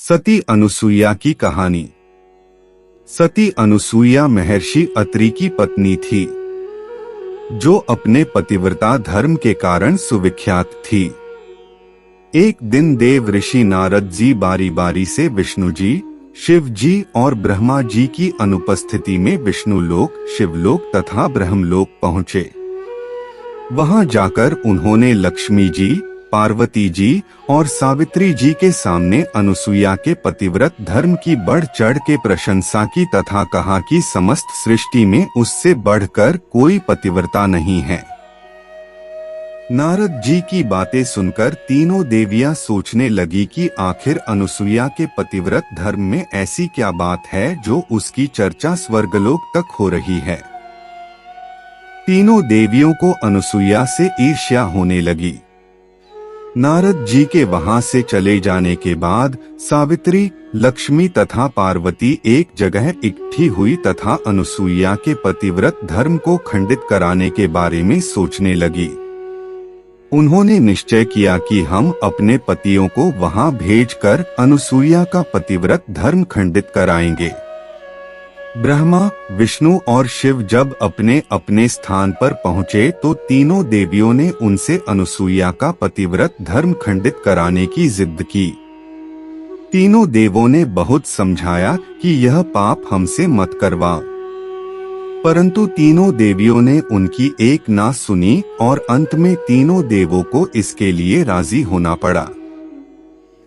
सती अनुसुईया की कहानी। सती अनुसुईया महर्षि अत्रि की पत्नी थी, जो अपने पतिव्रता धर्म के कारण सुविख्यात थी। एक दिन देव ऋषि नारद जी बारी बारी से विष्णु जी, शिव जी और ब्रह्मा जी की अनुपस्थिति में विष्णुलोक, शिवलोक तथा ब्रह्मलोक पहुँचे। वहां जाकर उन्होंने लक्ष्मी जी, पार्वती जी और सावित्री जी के सामने अनुसुईया के पतिव्रत धर्म की बढ़ चढ़ के प्रशंसा की तथा कहा कि समस्त सृष्टि में उससे बढ़कर कोई पतिव्रता नहीं है। नारद जी की बातें सुनकर तीनों देवियां सोचने लगी कि आखिर अनुसुईया के पतिव्रत धर्म में ऐसी क्या बात है जो उसकी चर्चा स्वर्गलोक तक हो रही है। तीनों देवियों को अनुसुईया से ईर्ष्या होने लगी। नारद जी के वहां से चले जाने के बाद सावित्री, लक्ष्मी तथा पार्वती एक जगह इकट्ठी हुई तथा अनुसुईया के पतिव्रत धर्म को खंडित कराने के बारे में सोचने लगी। उन्होंने निश्चय किया कि हम अपने पतियों को वहां भेजकर अनुसुईया का पतिव्रत धर्म खंडित कराएंगे। ब्रह्मा, विष्णु और शिव जब अपने अपने स्थान पर पहुँचे तो तीनों देवियों ने उनसे अनुसुईया का पतिव्रत धर्म खंडित कराने की जिद की। तीनों देवों ने बहुत समझाया कि यह पाप हमसे मत करवा, परंतु तीनों देवियों ने उनकी एक ना सुनी और अंत में तीनों देवों को इसके लिए राजी होना पड़ा।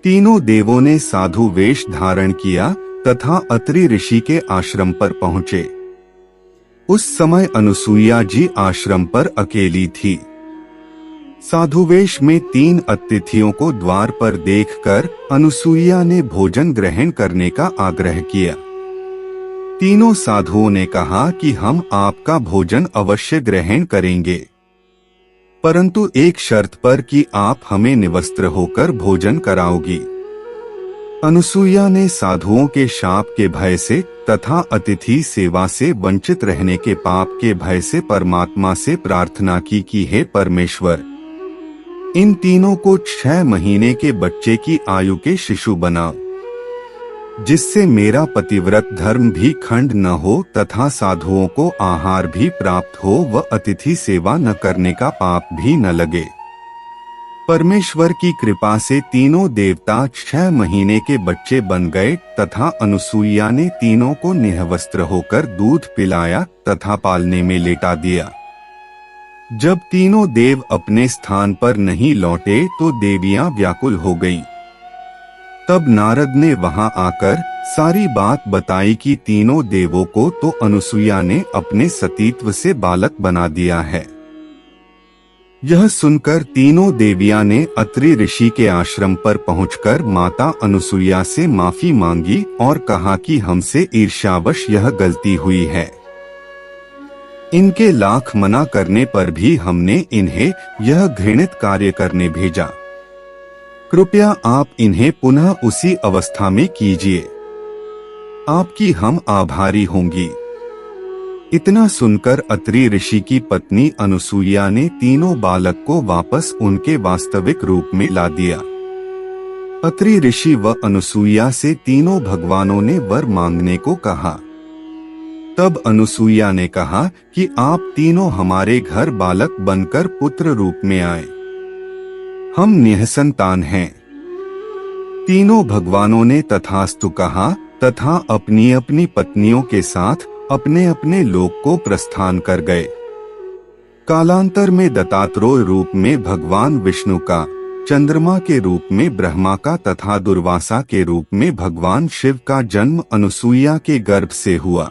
तीनों देवों ने साधु वेश धारण किया तथा अत्रि ऋषि के आश्रम पर पहुँचे। उस समय अनुसुईया जी आश्रम पर अकेली थी। साधुवेश में 3 अतिथियों को द्वार पर देखकर अनुसुईया ने भोजन ग्रहण करने का आग्रह किया। तीनों साधुओं ने कहा कि हम आपका भोजन अवश्य ग्रहण करेंगे, परंतु एक शर्त पर कि आप हमें निवस्त्र होकर भोजन कराओगी। अनुसुईया ने साधुओं के शाप के भय से तथा अतिथि सेवा से वंचित रहने के पाप के भय से परमात्मा से प्रार्थना की कि हे परमेश्वर, इन तीनों को 6 महीने के बच्चे की आयु के शिशु बनाओ, जिससे मेरा पतिव्रत धर्म भी खंड न हो तथा साधुओं को आहार भी प्राप्त हो व अतिथि सेवा न करने का पाप भी न लगे। परमेश्वर की कृपा से तीनों देवता 6 महीने के बच्चे बन गए तथा अनुसुईया ने तीनों को निःवस्त्र होकर दूध पिलाया तथा पालने में लेटा दिया। जब तीनों देव अपने स्थान पर नहीं लौटे तो देवियां व्याकुल हो गईं। तब नारद ने वहां आकर सारी बात बताई कि तीनों देवों को तो अनुसुईया ने अपने सतीत्व से बालक बना दिया है। यह सुनकर तीनों देवियां ने अत्रि ऋषि के आश्रम पर पहुंचकर माता अनुसुईया से माफी मांगी और कहा कि हमसे ईर्ष्यावश यह गलती हुई है। इनके लाख मना करने पर भी हमने इन्हें यह घृणित कार्य करने भेजा। कृपया आप इन्हें पुनः उसी अवस्था में कीजिए। आपकी हम आभारी होंगी। इतना सुनकर अत्रि ऋषि की पत्नी अनुसुईया ने तीनों बालक को वापस उनके वास्तविक रूप में ला दिया। अत्रि ऋषि व अनुसुईया से तीनों भगवानों ने वर मांगने को कहा। तब अनुसुईया ने कहा कि आप तीनों हमारे घर बालक बनकर पुत्र रूप में आए। हम निःसंतान हैं। तीनों भगवानों ने तथास्तु कहा तथा अपनी अपनी पत्नियों के साथ अपने अपने लोक को प्रस्थान कर गए। कालांतर में दत्तात्रेय रूप में भगवान विष्णु का, चंद्रमा के रूप में ब्रह्मा का तथा दुर्वासा के रूप में भगवान शिव का जन्म अनुसुईया के गर्भ से हुआ।